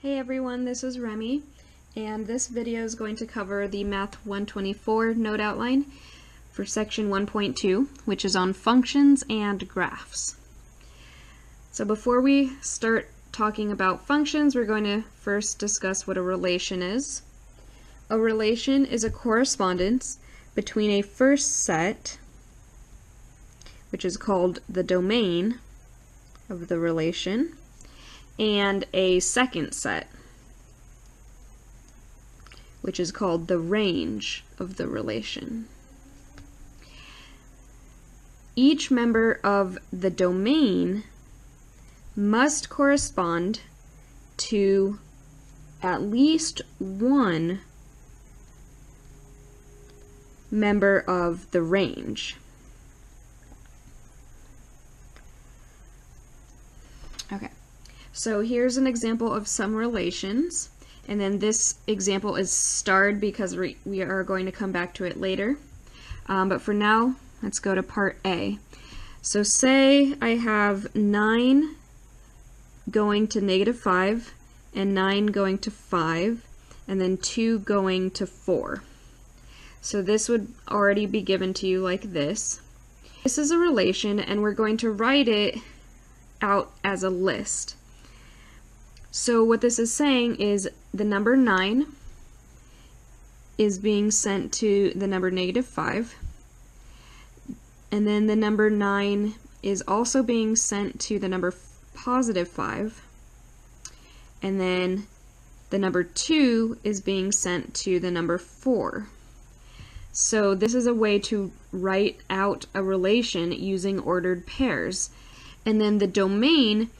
Hey everyone, this is Remy, and this video is going to cover the Math 124 note outline for section 1.2, which is on functions and graphs. So before we start talking about functions, we're going to first discuss what a relation is. A relation is a correspondence between a first set, which is called the domain of the relation, and a second set, which is called the range of the relation. Each member of the domain must correspond to at least one member of the range. Okay. So here's an example of some relations, and then this example is starred because we are going to come back to it later. But for now, let's go to part A. So say I have 9 going to -5, and 9 going to 5, and then 2 going to 4. So this would already be given to you like this. This is a relation, and we're going to write it out as a list. So what this is saying is the number 9 is being sent to the number -5, and then the number 9 is also being sent to the number +5, and then the number 2 is being sent to the number 4. So this is a way to write out a relation using ordered pairs. And then the domain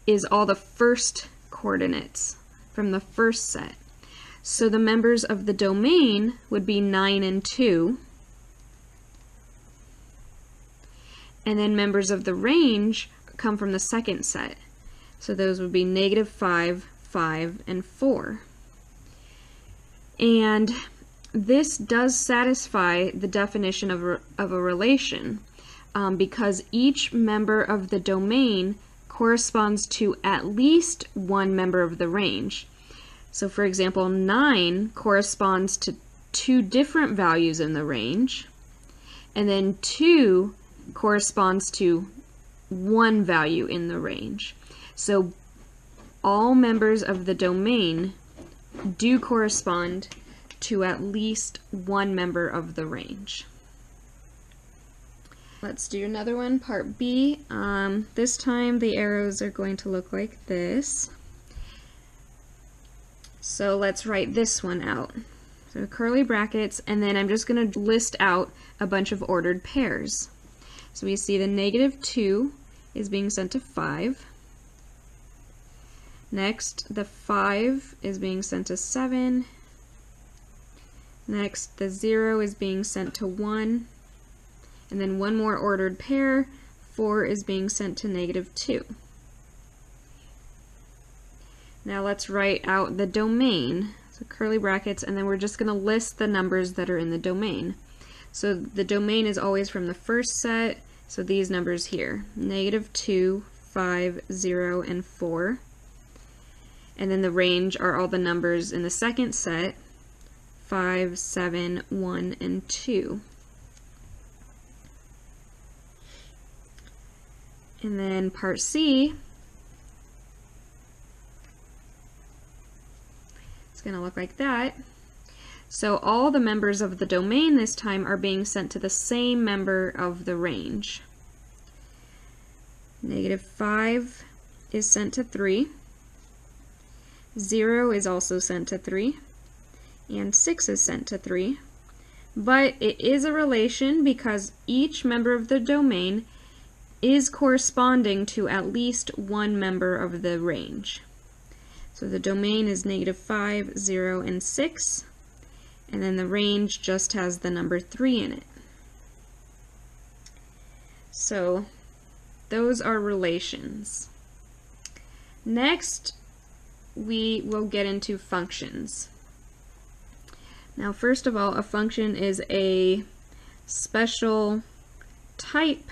is all the first coordinates from the first set. So the members of the domain would be 9 and 2. And then members of the range come from the second set. So those would be -5, 5, and 4. And this does satisfy the definition of a relation because each member of the domain corresponds to at least one member of the range. So for example, 9 corresponds to 2 different values in the range, and then 2 corresponds to 1 value in the range. So all members of the domain do correspond to at least one member of the range. Let's do another one, part B. This time the arrows are going to look like this. So let's write this one out. So curly brackets, and then I'm just going to list out a bunch of ordered pairs. So we see the -2 is being sent to 5. Next, the 5 is being sent to 7. Next, the 0 is being sent to 1. And then one more ordered pair, 4 is being sent to -2. Now let's write out the domain, so curly brackets, and then we're just going to list the numbers that are in the domain. So the domain is always from the first set, so these numbers here, -2, 5, 0, and 4. And then the range are all the numbers in the second set, 5, 7, 1, and 2. And then part C, it's going to look like that. So all the members of the domain this time are being sent to the same member of the range. -5 is sent to 3. 0 is also sent to 3. And 6 is sent to 3. But it is a relation because each member of the domain is corresponding to at least one member of the range. So the domain is -5, 0, and 6, and then the range just has the number 3 in it. So those are relations. Next, we will get into functions. Now, first of all, a function is a special type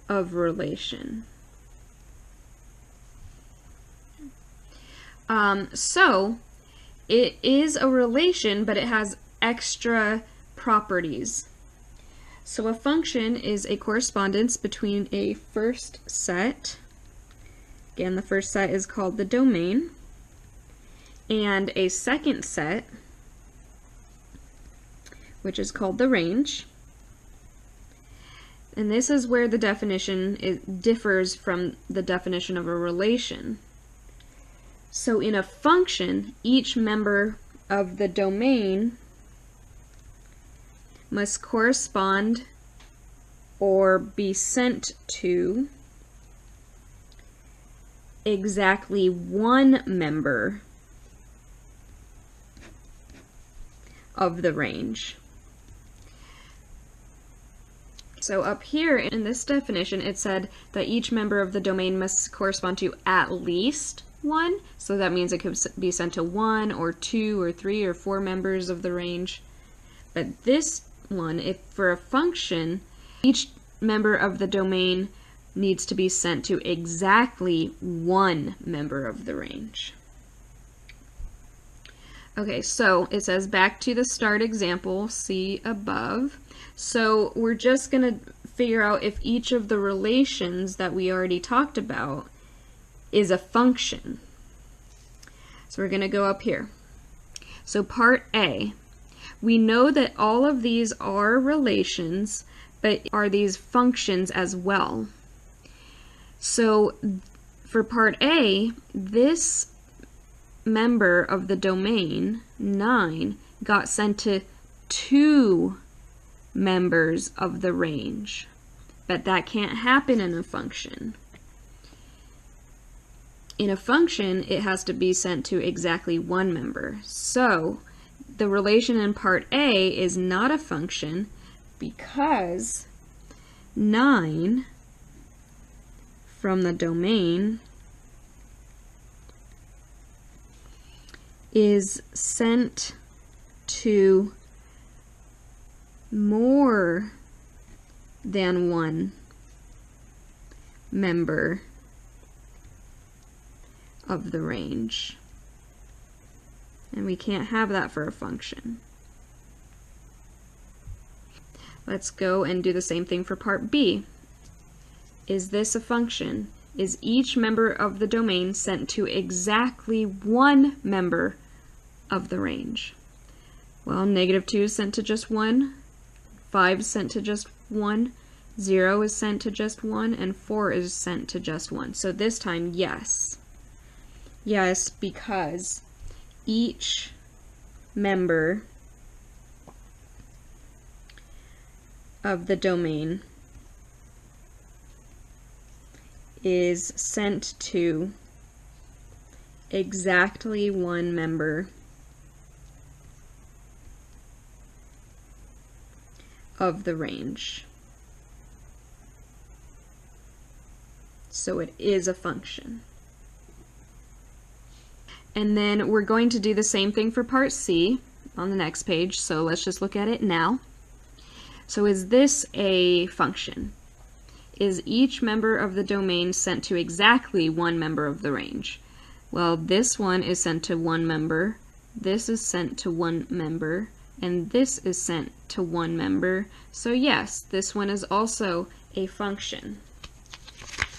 of relation. So it is a relation, but it has extra properties. So a function is a correspondence between a first set, again the first set is called the domain, and a second set, which is called the range. And this is where the definition differs from the definition of a relation. So in a function, each member of the domain must correspond or be sent to exactly one member of the range. So up here in this definition, it said that each member of the domain must correspond to at least one. So that means it could be sent to 1 or 2 or 3 or 4 members of the range. But this one, if for a function, each member of the domain needs to be sent to exactly one member of the range. Okay, so it says back to the start example, see above. So we're just going to figure out if each of the relations that we already talked about is a function. So we're going to go up here. So part A, we know that all of these are relations, but are these functions as well? So for part A, this member of the domain, 9, got sent to 2 members of the range. But that can't happen in a function. In a function, it has to be sent to exactly one member. So the relation in part A is not a function because 9 from the domain is sent to more than one member of the range. And we can't have that for a function. Let's go and do the same thing for part B. Is this a function? Is each member of the domain sent to exactly one member of the range? Well, -2 is sent to just 1, 5 is sent to just 1, 0 is sent to just 1, and 4 is sent to just 1. So this time, yes. Yes, because each member of the domain is sent to exactly one member of the range. So it is a function. And then we're going to do the same thing for part C on the next page, so let's just look at it now. So is this a function? Is each member of the domain sent to exactly one member of the range? Well, this one is sent to one member, this is sent to one member, and this is sent to one member. So yes, this one is also a function.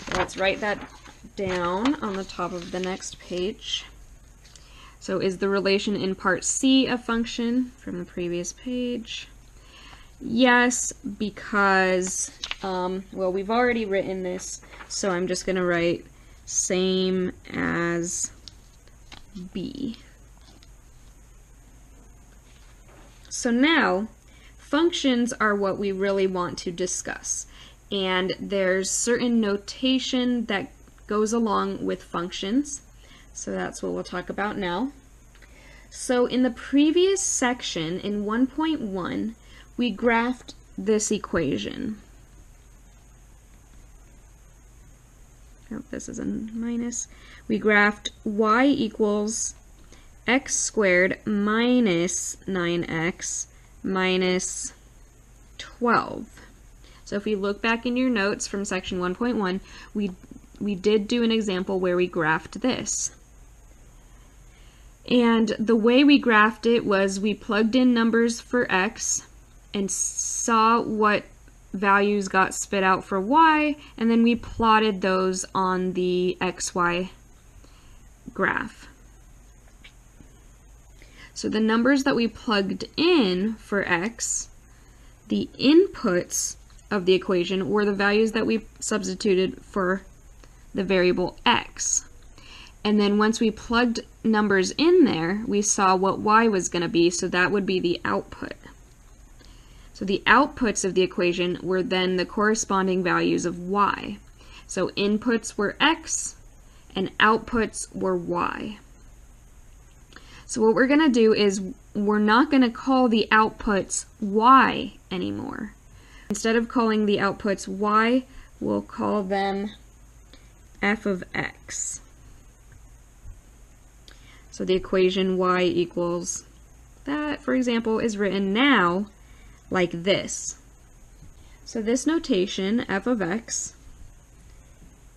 So let's write that down on the top of the next page. So is the relation in part C a function from the previous page? Yes, because, well, we've already written this, so I'm just going to write same as B. So now, functions are what we really want to discuss, and there's certain notation that goes along with functions. So that's what we'll talk about now. So in the previous section, in 1.1, we graphed this equation. Oh, this is a minus. We graphed y equals x squared minus 9x minus 12. So if we look back in your notes from section 1.1, we did do an example where we graphed this. And the way we graphed it was we plugged in numbers for x and saw what values got spit out for y, and then we plotted those on the xy graph. So the numbers that we plugged in for x, the inputs of the equation were the values that we substituted for the variable x. And then once we plugged numbers in there, we saw what y was going to be, so that would be the output. So the outputs of the equation were then the corresponding values of y. So inputs were x and outputs were y. So what we're going to do is we're not going to call the outputs y anymore. Instead of calling the outputs y, we'll call them f of x. So the equation y equals that, for example, is written now like this. So this notation, f of x,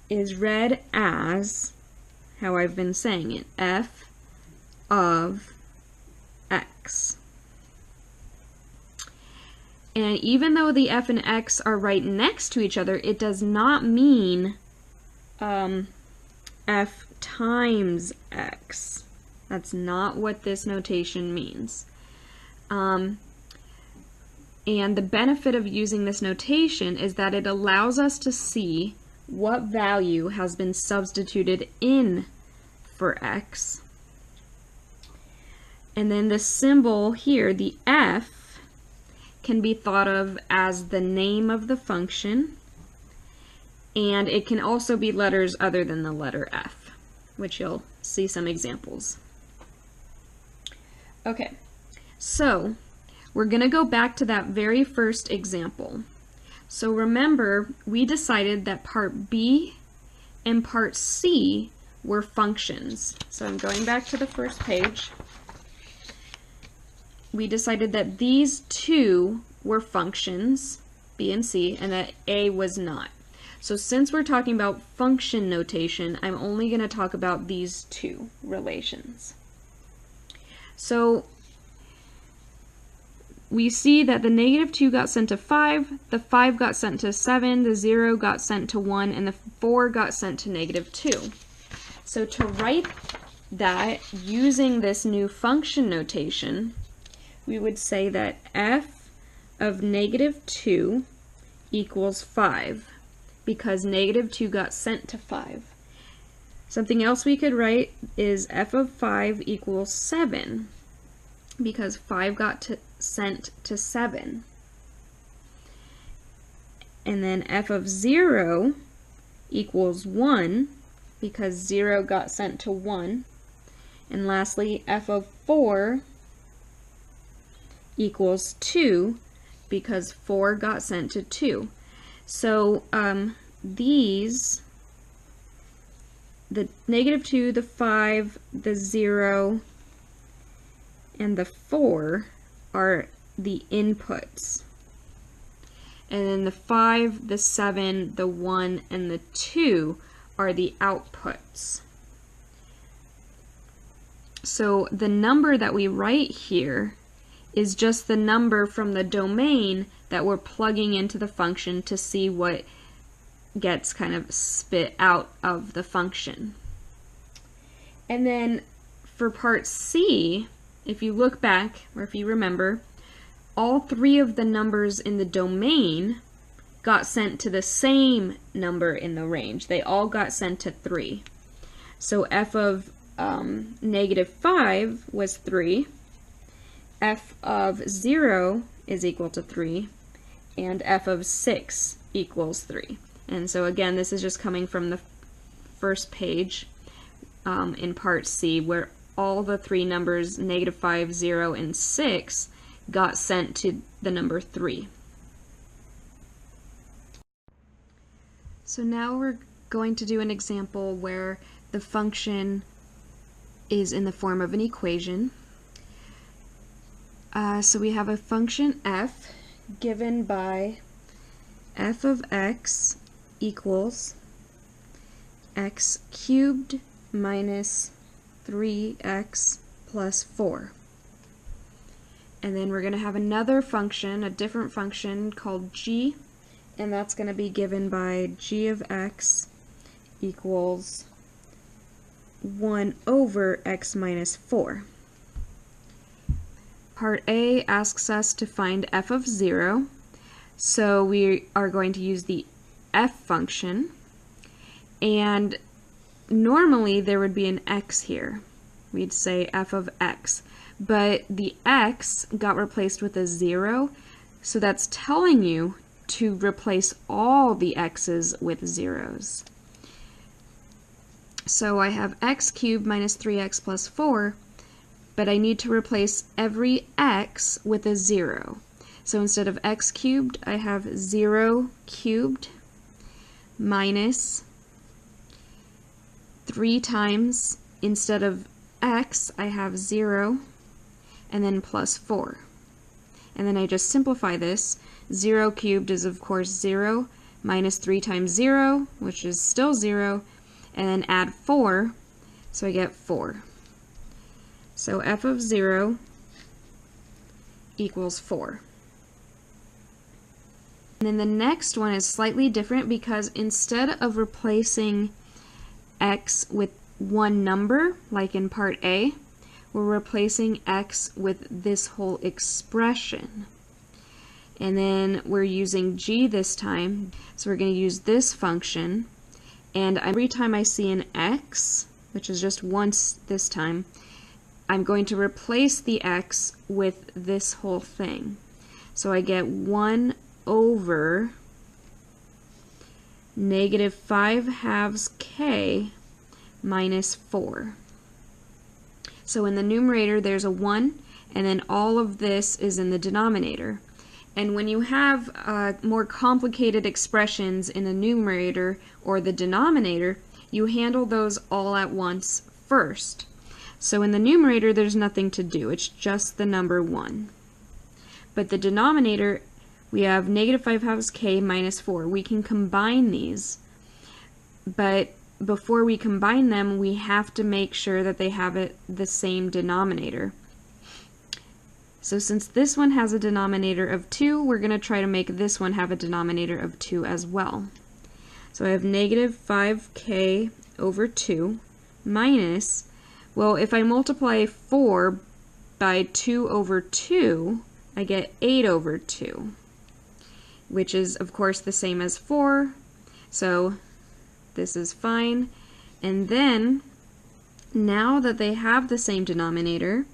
is read as how I've been saying it, f of x. And even though the f and x are right next to each other, it does not mean f times x. That's not what this notation means. And the benefit of using this notation is that it allows us to see what value has been substituted in for x. And then the symbol here, the f, can be thought of as the name of the function, and it can also be letters other than the letter f, which you'll see some examples. Okay, so we're going to go back to that very first example. So remember, we decided that part B and part C were functions. So I'm going back to the first page. We decided that these two were functions, B and C, and that A was not. So since we're talking about function notation, I'm only going to talk about these two relations. So we see that the -2 got sent to 5, the 5 got sent to 7, the 0 got sent to 1, and the 4 got sent to -2. So to write that using this new function notation, we would say that f of -2 equals 5, because -2 got sent to 5. Something else we could write is f of 5 equals 7, because 5 got sent to 7. And then f of 0 equals 1, because 0 got sent to 1. And lastly, f of 4 equals 2, because 4 got sent to 2. So these, the -2, the 5, the 0, and the 4 are the inputs. And then the 5, the 7, the 1, and the 2 are the outputs. So the number that we write here is just the number from the domain that we're plugging into the function to see what gets kind of spit out of the function. And then for part C, if you look back, or if you remember, all three of the numbers in the domain got sent to the same number in the range. They all got sent to 3. So f of -5 was 3, f of 0 is equal to 3, and f of 6 equals 3. And so again, this is just coming from the first page in part C, where all the three numbers, -5, 0, and 6, got sent to the number 3. So now we're going to do an example where the function is in the form of an equation. So we have a function f given by f of x equals x cubed minus 3x plus 4. And then we're going to have another function, a different function called g, and that's going to be given by g of x equals 1 over x minus 4. Part A asks us to find f of 0, so we are going to use the f function, and normally there would be an x here. We'd say f of x, but the x got replaced with a 0, so that's telling you to replace all the x's with zeros. So I have x cubed minus 3x plus 4, but I need to replace every x with a 0. So instead of x cubed, I have 0 cubed minus 3 times, instead of x, I have 0, and then plus 4. And then I just simplify this. 0 cubed is, of course, 0, minus 3 times 0, which is still 0, and then add 4, so I get 4. So f of 0 equals 4. And then the next one is slightly different because instead of replacing x with one number, like in part A, we're replacing x with this whole expression. And then we're using g this time, so we're going to use this function, and every time I see an x, which is just once this time, I'm going to replace the x with this whole thing. So I get 1 over negative 5 halves k minus 4. So in the numerator there's a 1, and then all of this is in the denominator. And when you have more complicated expressions in the numerator or the denominator, you handle those all at once first. So in the numerator there's nothing to do, it's just the number 1. But the denominator, we have negative 5 halves k minus 4. We can combine these, but before we combine them, we have to make sure that they have the same denominator. So since this one has a denominator of 2, we're going to try to make this one have a denominator of 2 as well. So I have negative 5k over 2 minus, well, if I multiply 4 by 2 over 2, I get 8 over 2, which is, of course, the same as 4, so this is fine. And then, now that they have the same denominator,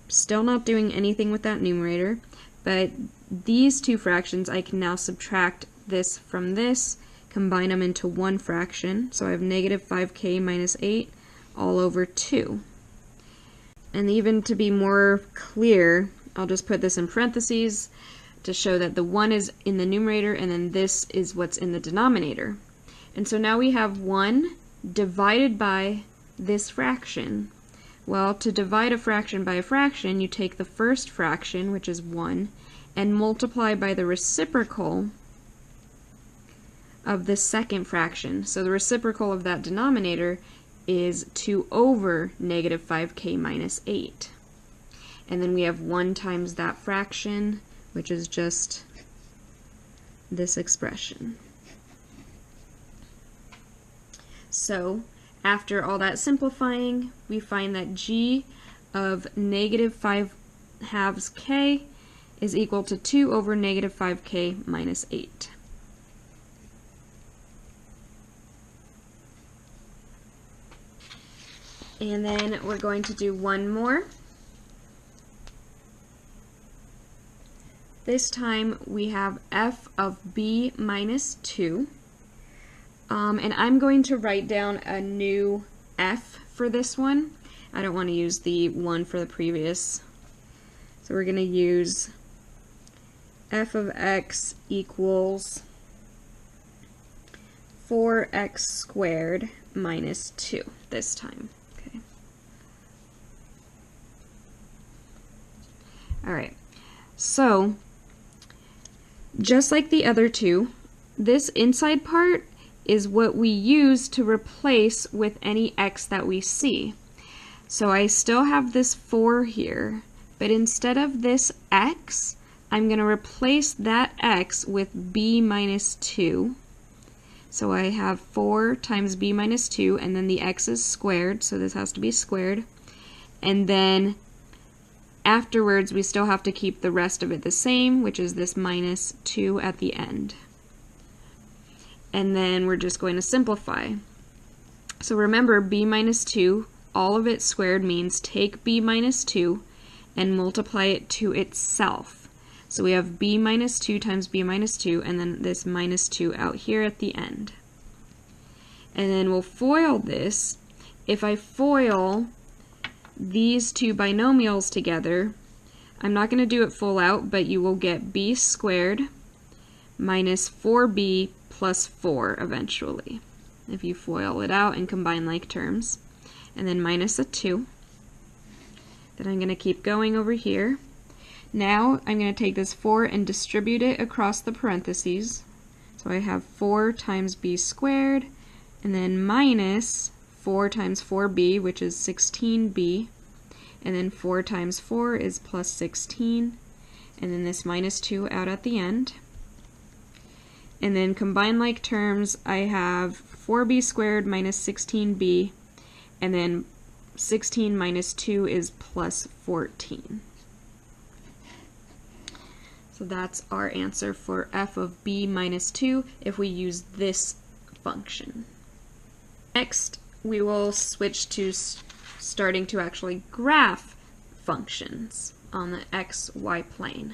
still not doing anything with that numerator, but these two fractions, I can now subtract this from this, combine them into one fraction, so I have negative 5k minus 8 all over 2. And even to be more clear, I'll just put this in parentheses to show that the 1 is in the numerator and then this is what's in the denominator. And so now we have 1 divided by this fraction. Well, to divide a fraction by a fraction, you take the first fraction, which is 1, and multiply by the reciprocal of the second fraction. So the reciprocal of that denominator is 2 over negative 5k minus 8. And then we have 1 times that fraction, which is just this expression. So after all that simplifying, we find that g of negative 5 halves k is equal to 2 over negative 5k minus 8. And then we're going to do one more. This time we have f of b minus 2. And I'm going to write down a new f for this one. I don't want to use the one for the previous. So we're going to use f of x equals 4x squared minus 2 this time. Okay. Alright, so just like the other two, this inside part is what we use to replace with any x that we see. So I still have this 4 here, but instead of this x, I'm going to replace that x with b minus 2. So I have 4 times b minus 2, and then the x is squared, so this has to be squared. And then afterwards, we still have to keep the rest of it the same, which is this minus 2 at the end. And then we're just going to simplify. So remember, b minus 2, all of it squared means take b minus 2 and multiply it to itself. So we have b minus 2 times b minus 2, and then this minus 2 out here at the end. And then we'll FOIL this. If I FOIL these two binomials together, I'm not going to do it full out, but you will get b squared minus 4b plus 4 eventually, if you FOIL it out and combine like terms. And then minus a 2. Then I'm going to keep going over here. Now I'm going to take this 4 and distribute it across the parentheses. So I have 4 times b squared, and then minus 4 times 4b, which is 16b, and then 4 times 4 is plus 16, and then this minus 2 out at the end. And then combine like terms, I have 4b squared minus 16b, and then 16 minus 2 is plus 14. So that's our answer for f of b minus 2 if we use this function. Next, we will switch to starting to actually graph functions on the x, y plane.